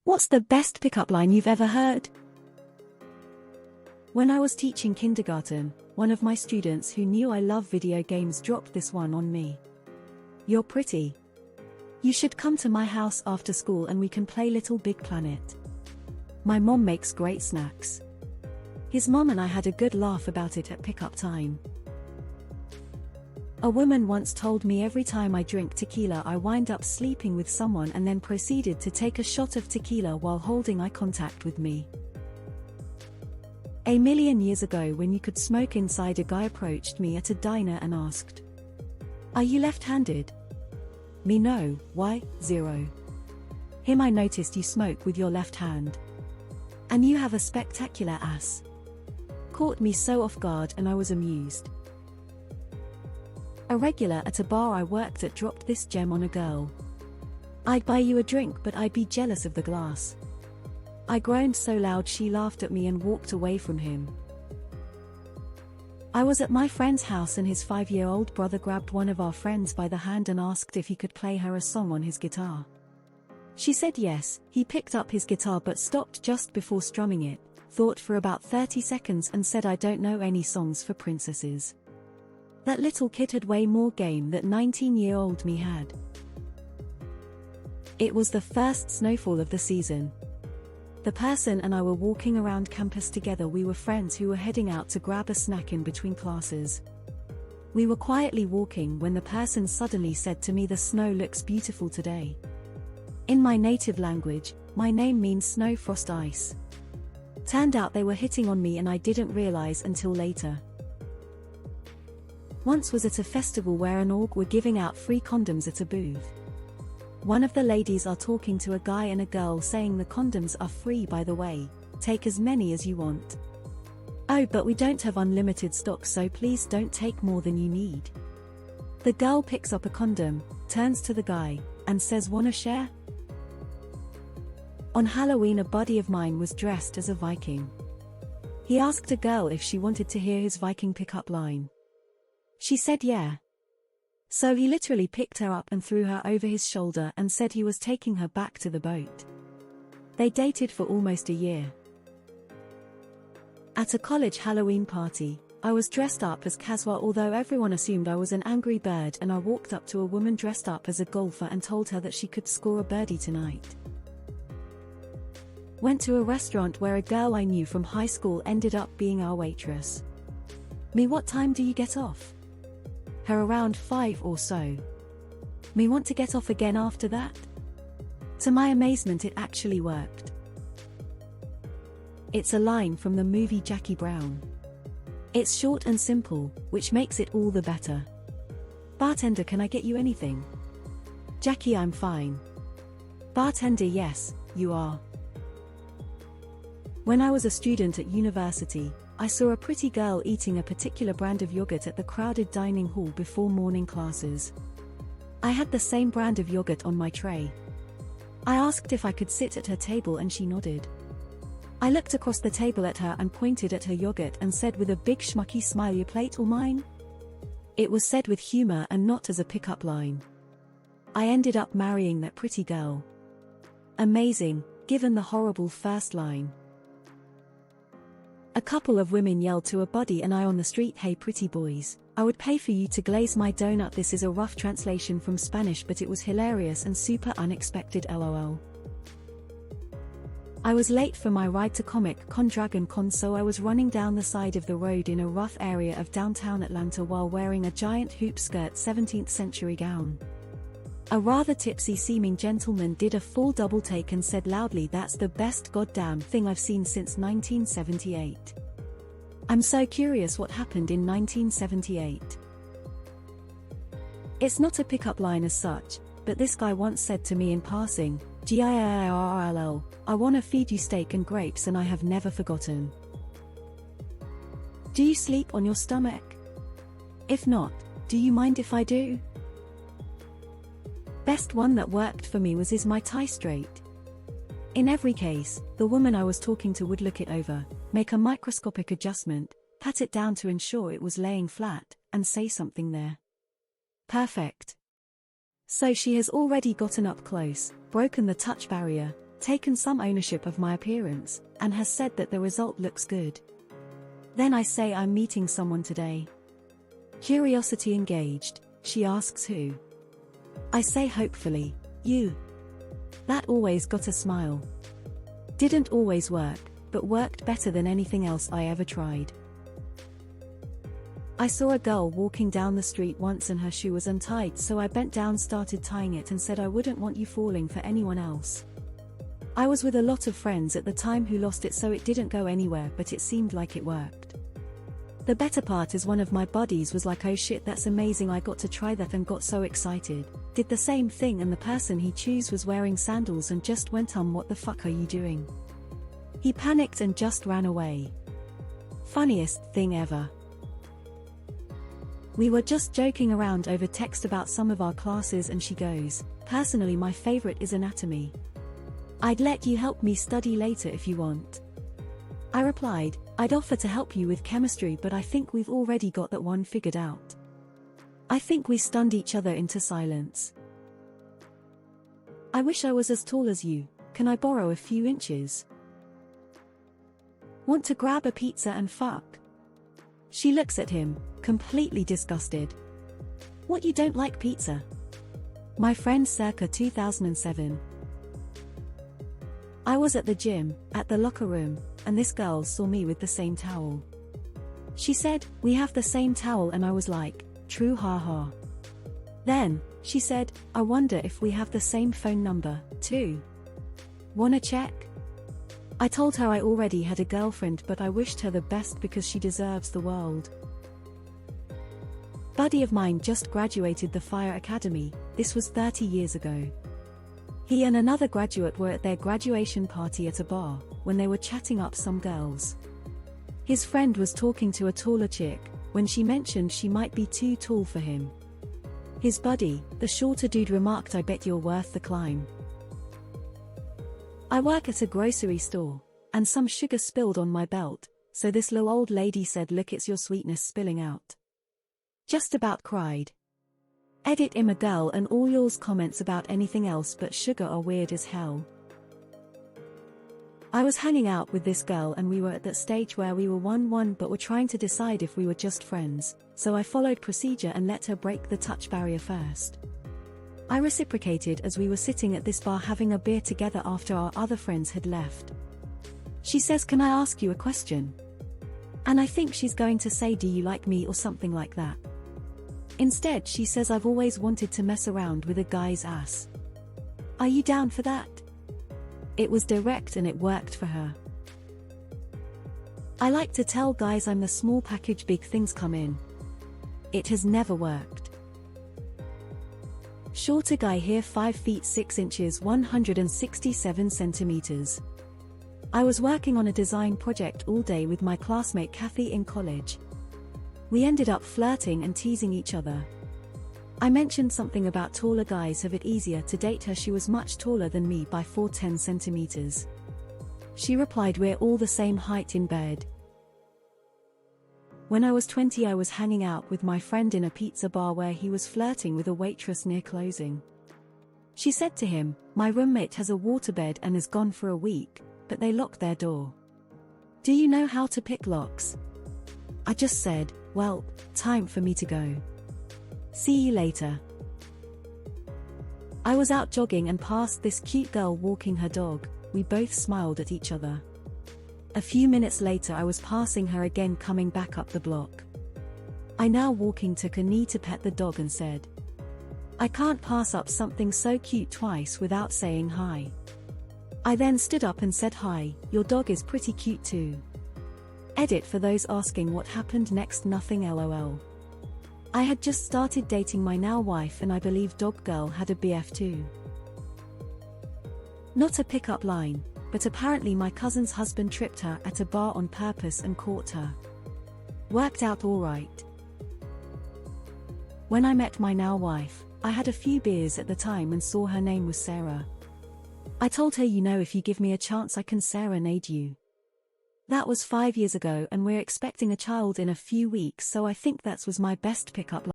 What's the best pickup line you've ever heard? When I was teaching kindergarten, one of my students who knew I love video games dropped this one on me. "You're pretty. You should come to my house after school and we can play Little Big Planet. My mom makes great snacks." His mom and I had a good laugh about it at pickup time. A woman once told me every time I drink tequila I wind up sleeping with someone and then proceeded to take a shot of tequila while holding eye contact with me. A million years ago when you could smoke inside, a guy approached me at a diner and asked, "Are you left-handed?" Me, "No, why?" 0. Him, "I noticed you smoke with your left hand. And you have a spectacular ass." Caught me so off guard and I was amused. A regular at a bar I worked at dropped this gem on a girl. "I'd buy you a drink but I'd be jealous of the glass." I groaned so loud she laughed at me and walked away from him. I was at my friend's house and his 5-year-old brother grabbed one of our friends by the hand and asked if he could play her a song on his guitar. She said yes. He picked up his guitar but stopped just before strumming it, thought for about 30 seconds and said, "I don't know any songs for princesses." That little kid had way more game than 19-year-old me had. It was the first snowfall of the season. The person and I were walking around campus together. We were friends who were heading out to grab a snack in between classes. We were quietly walking when the person suddenly said to me, "The snow looks beautiful today." In my native language, my name means snow, frost, ice. Turned out they were hitting on me and I didn't realize until later. Once was at a festival where an org were giving out free condoms at a booth. One of the ladies are talking to a guy and a girl saying, "The condoms are free by the way, take as many as you want." "Oh, but we don't have unlimited stock, so please don't take more than you need." The girl picks up a condom, turns to the guy, and says, "Wanna share?" On Halloween a buddy of mine was dressed as a Viking. He asked a girl if she wanted to hear his Viking pickup line. She said yeah. So he literally picked her up and threw her over his shoulder and said he was taking her back to the boat. They dated for almost a year. At a college Halloween party, I was dressed up as Kazwa, although everyone assumed I was an angry bird, and I walked up to a woman dressed up as a golfer and told her that she could score a birdie tonight. Went to a restaurant where a girl I knew from high school ended up being our waitress. Me, "What time do you get off?" Her, "Around 5 or so." Me, "Want to get off again after that?" To my amazement it actually worked. It's a line from the movie Jackie Brown. It's short and simple, which makes it all the better. "Bartender, can I get you anything?" "Jackie, I'm fine." "Bartender, yes, you are." When I was a student at university, I saw a pretty girl eating a particular brand of yogurt at the crowded dining hall before morning classes. I had the same brand of yogurt on my tray. I asked if I could sit at her table and she nodded. I looked across the table at her and pointed at her yogurt and said with a big schmucky smile, "Your plate or mine?" It was said with humor and not as a pickup line. I ended up marrying that pretty girl. Amazing, given the horrible first line. A couple of women yelled to a buddy and I on the street, "Hey pretty boys, I would pay for you to glaze my donut." This is a rough translation from Spanish, but it was hilarious and super unexpected, lol. I was late for my ride to Comic Con Dragon Con, so I was running down the side of the road in a rough area of downtown Atlanta while wearing a giant hoop skirt 17th century gown. A rather tipsy seeming gentleman did a full double take and said loudly, "That's the best goddamn thing I've seen since 1978. I'm so curious what happened in 1978. It's not a pickup line as such, but this guy once said to me in passing, "Girl, I wanna feed you steak and grapes," and I have never forgotten. Do you sleep on your stomach? If not, do you mind if I do? Best one that worked for me was, "Is my tie straight?" In every case, the woman I was talking to would look it over, make a microscopic adjustment, pat it down to ensure it was laying flat, and say something there. Perfect. So she has already gotten up close, broken the touch barrier, taken some ownership of my appearance, and has said that the result looks good. Then I say I'm meeting someone today. Curiosity engaged, she asks who. I say hopefully, you. That always got a smile. Didn't always work, but worked better than anything else I ever tried. I saw a girl walking down the street once and her shoe was untied, so I bent down, started tying it and said I wouldn't want you falling for anyone else. I was with a lot of friends at the time who lost it, so it didn't go anywhere, but it seemed like it worked. The better part is one of my buddies was like, oh shit, that's amazing, I got to try that, and got so excited. Did the same thing, and the person he chose was wearing sandals and just went what the fuck are you doing? He panicked and just ran away. Funniest thing ever. We were just joking around over text about some of our classes and she goes, personally my favorite is anatomy. I'd let you help me study later if you want. I replied, I'd offer to help you with chemistry, but I think we've already got that one figured out. I think we stunned each other into silence. I wish I was as tall as you, can I borrow a few inches? Want to grab a pizza and fuck? She looks at him, completely disgusted. What, you don't like pizza? My friend circa 2007. I was at the gym, at the locker room, and this girl saw me with the same towel. She said, we have the same towel, and I was like, true, haha. Then, she said, I wonder if we have the same phone number, too. Wanna check? I told her I already had a girlfriend, but I wished her the best because she deserves the world. Buddy of mine just graduated the fire academy, this was 30 years ago. He and another graduate were at their graduation party at a bar, when they were chatting up some girls. His friend was talking to a taller chick, when she mentioned she might be too tall for him. His buddy, the shorter dude, remarked, I bet you're worth the climb. I work at a grocery store, and some sugar spilled on my belt, so this little old lady said, look, it's your sweetness spilling out. Just about cried. Edit, I'm a girl and all yours comments about anything else but sugar are weird as hell. I was hanging out with this girl and we were at that stage where we were 1-1 but were trying to decide if we were just friends, so I followed procedure and let her break the touch barrier first. I reciprocated as we were sitting at this bar having a beer together after our other friends had left. She says, can I ask you a question? And I think she's going to say, do you like me or something like that. Instead she says, I've always wanted to mess around with a guy's ass. Are you down for that? It was direct and it worked for her. I like to tell guys I'm the small package big things come in. It has never worked. Shorter guy here, 5 feet 6 inches 167 centimeters. I was working on a design project all day with my classmate Kathy in college. We ended up flirting and teasing each other. I mentioned something about taller guys have it easier to date her. She was much taller than me by 4'10" centimeters. She replied, we're all the same height in bed. When I was 20 I was hanging out with my friend in a pizza bar where he was flirting with a waitress near closing. She said to him, my roommate has a waterbed and is gone for a week, but they locked their door. Do you know how to pick locks? I just said, well, time for me to go. See you later. I was out jogging and passed this cute girl walking her dog. We both smiled at each other. A few minutes later I was passing her again coming back up the block. I now walking took a knee to pet the dog and said, I can't pass up something so cute twice without saying hi. I then stood up and said, hi, your dog is pretty cute too. Edit, for those asking what happened next, nothing, lol. I had just started dating my now wife and I believe dog girl had a BF too. Not a pickup line, but apparently my cousin's husband tripped her at a bar on purpose and caught her. Worked out alright. When I met my now wife, I had a few beers at the time and saw her name was Sarah. I told her, you know, if you give me a chance I can serenade you. That was 5 years ago and we're expecting a child in a few weeks, so I think that was my best pickup line.